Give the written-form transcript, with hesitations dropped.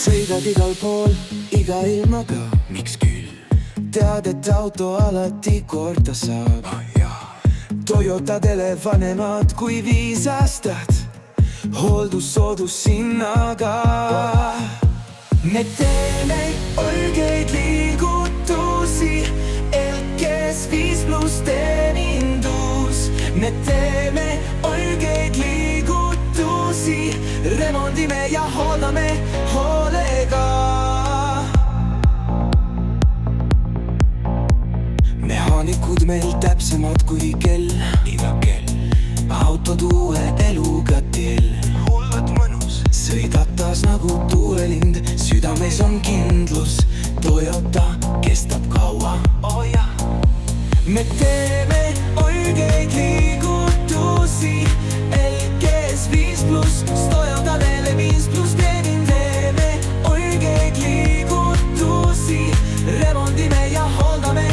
sõidad igal pool, iga ilmaga. Miks küll? Tead, et auto alati korda saab. Toyotadele vanemad kui 5 aastat, hooldussoodushinnaga. Me teeme õigeid liigutusi, Elkes 5+ teenindus. Me teeme õigeid liigutusi, remondime ja hooldame hoolega. Mehaanikud meil täpsemad kui kell, iga kell. autod uue eluga teel. Hullult mõnus. Sõidad taas nagu tuulelind, südames on kindlus. Toyota kestab kaua, Oh jah. me teeme õigeid liigutusi, Elkes 5+, Toyotadele 5+ teenin. Teeme õigeid liigutusi, remondime ja hooldame